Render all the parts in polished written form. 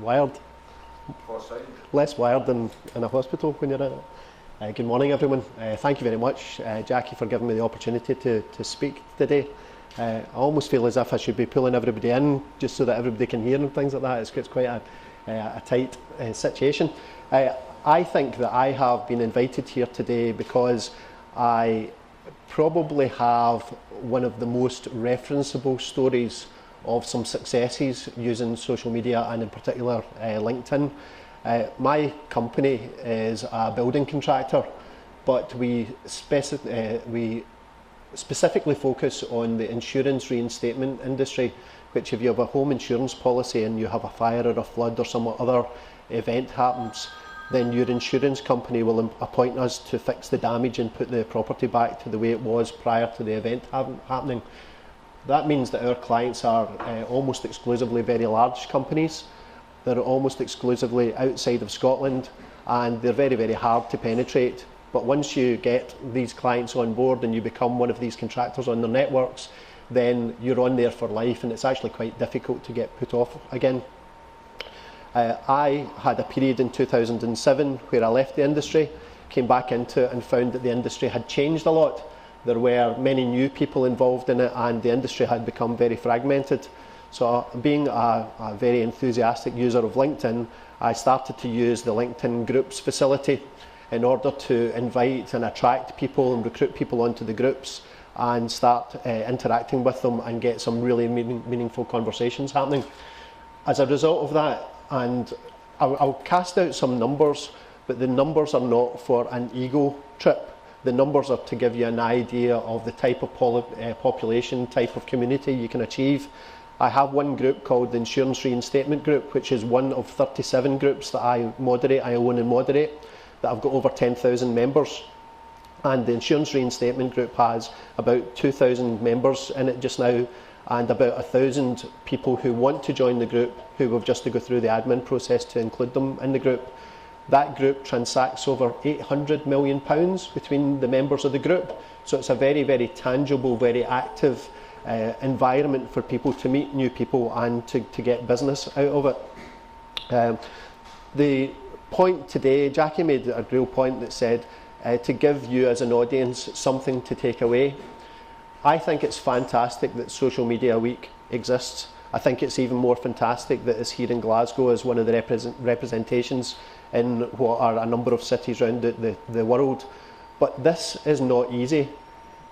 Wired. Less wired than in a hospital when you're in it. Good morning, everyone. Thank you very much, Jackie, for giving me the opportunity to speak today. I almost feel as if I should be pulling everybody in just so that everybody can hear and things like that. It's quite a tight situation. I think that I have been invited here today because I probably have one of the most referenceable stories of some successes using social media, and in particular LinkedIn. My company is a building contractor, but we specifically focus on the insurance reinstatement industry, which if you have a home insurance policy and you have a fire or a flood or some other event happens, then your insurance company will appoint us to fix the damage and put the property back to the way it was prior to the event happening. That means that our clients are almost exclusively very large companies. They're almost exclusively outside of Scotland, and they're very, very hard to penetrate. But once you get these clients on board and you become one of these contractors on their networks, then you're on there for life, and it's actually quite difficult to get put off again. I had a period in 2007 where I left the industry, came back into it and found that the industry had changed a lot. There were many new people involved in it, and the industry had become very fragmented. So being a very enthusiastic user of LinkedIn, I started to use the LinkedIn groups facility in order to invite and attract people and recruit people onto the groups and start interacting with them and get some really meaningful conversations happening. As a result of that, and I'll cast out some numbers, but the numbers are not for an ego trip. The numbers are to give you an idea of the type of population, type of community you can achieve. I have one group called the Insurance Reinstatement Group, which is one of 37 groups that I own and moderate, that I've got over 10,000 members. And the Insurance Reinstatement Group has about 2,000 members in it just now, and about 1,000 people who want to join the group, who have just to go through the admin process to include them in the group. That group transacts over £800 million between the members of the group. So it's a very, very tangible, very active environment for people to meet new people and to get business out of it. The point today, Jackie made a real point that said to give you as an audience something to take away. I think it's fantastic that Social Media Week exists. I think it's even more fantastic that it's here in Glasgow as one of the representations in what are a number of cities around the world. But this is not easy.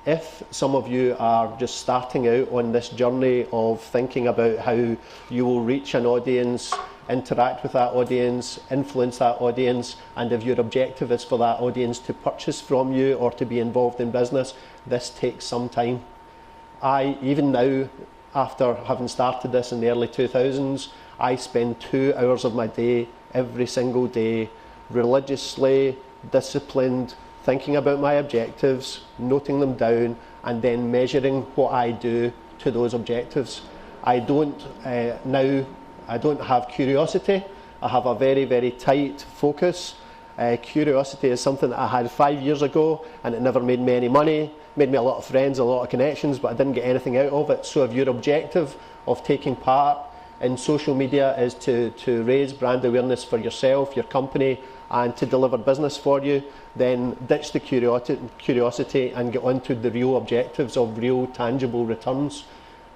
If some of you are just starting out on this journey of thinking about how you will reach an audience, interact with that audience, influence that audience, and if your objective is for that audience to purchase from you or to be involved in business, this takes some time. Even now, after having started this in the early 2000s, I spend 2 hours of my day every single day, religiously, disciplined, thinking about my objectives, noting them down, and then measuring what I do to those objectives. I don't have curiosity. I have a very, very tight focus. Curiosity is something that I had 5 years ago, and it never made me any money, made me a lot of friends, a lot of connections, but I didn't get anything out of it. So if your objective of taking part in social media is to raise brand awareness for yourself, your company, and to deliver business for you, then ditch the curiosity and get onto the real objectives of real tangible returns.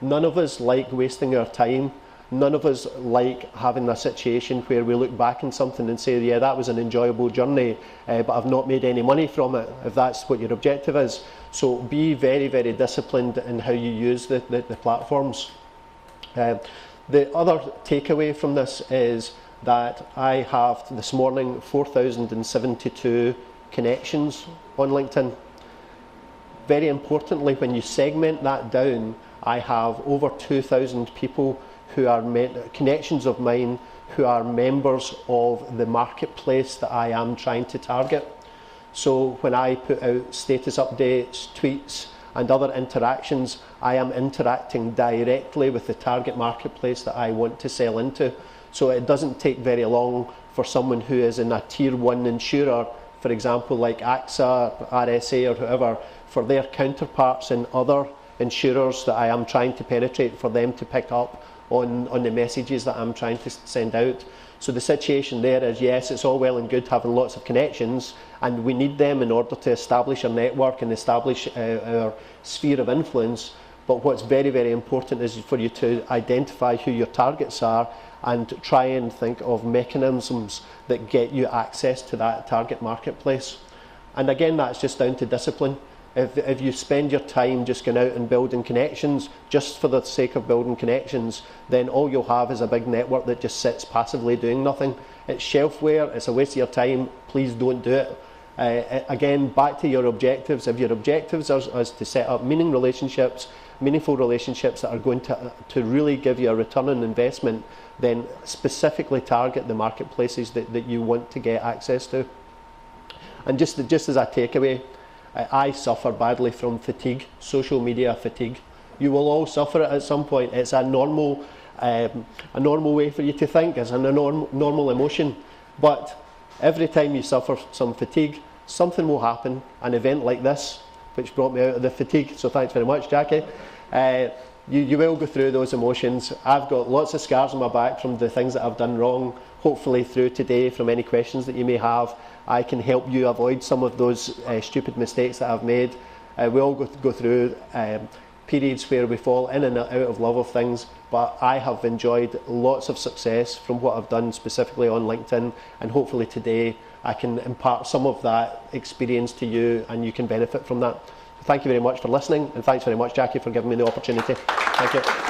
None of us like wasting our time. None of us like having a situation where we look back on something and say, yeah, that was an enjoyable journey, but I've not made any money from it, if that's what your objective is. So be very, very disciplined in how you use the platforms. The other takeaway from this is that I have this morning 4,072 connections on LinkedIn. Very importantly, when you segment that down, I have over 2,000 people who are connections of mine who are members of the marketplace that I am trying to target. So when I put out status updates, tweets, and other interactions, I am interacting directly with the target marketplace that I want to sell into. So it doesn't take very long for someone who is in a tier 1 insurer, for example, like AXA, RSA or whoever, for their counterparts in other insurers that I am trying to penetrate, for them to pick up on the messages that I'm trying to send out. So the situation there is, yes, it's all well and good having lots of connections, and we need them in order to establish our network and establish our sphere of influence. But what's very, very important is for you to identify who your targets are and try and think of mechanisms that get you access to that target marketplace. And again, that's just down to discipline. If you spend your time just going out and building connections just for the sake of building connections, then all you'll have is a big network that just sits passively doing nothing. It's shelfware, it's a waste of your time, please don't do it. Again, back to your objectives. If your objectives are to set up meaningful relationships that are going to really give you a return on investment, then specifically target the marketplaces that you want to get access to. And just as a takeaway, I suffer badly from fatigue, social media fatigue. You will all suffer it at some point. It's a normal way for you to think. It's a normal emotion. But every time you suffer some fatigue, something will happen. An event like this, which brought me out of the fatigue. So thanks very much, Jackie. You will go through those emotions. I've got lots of scars on my back from the things that I've done wrong. Hopefully through today, from any questions that you may have, I can help you avoid some of those stupid mistakes that I've made. We all go through periods where we fall in and out of love of things, but I have enjoyed lots of success from what I've done specifically on LinkedIn, and hopefully today I can impart some of that experience to you and you can benefit from that. Thank you very much for listening, and thanks very much, Jackie, for giving me the opportunity. Thank you.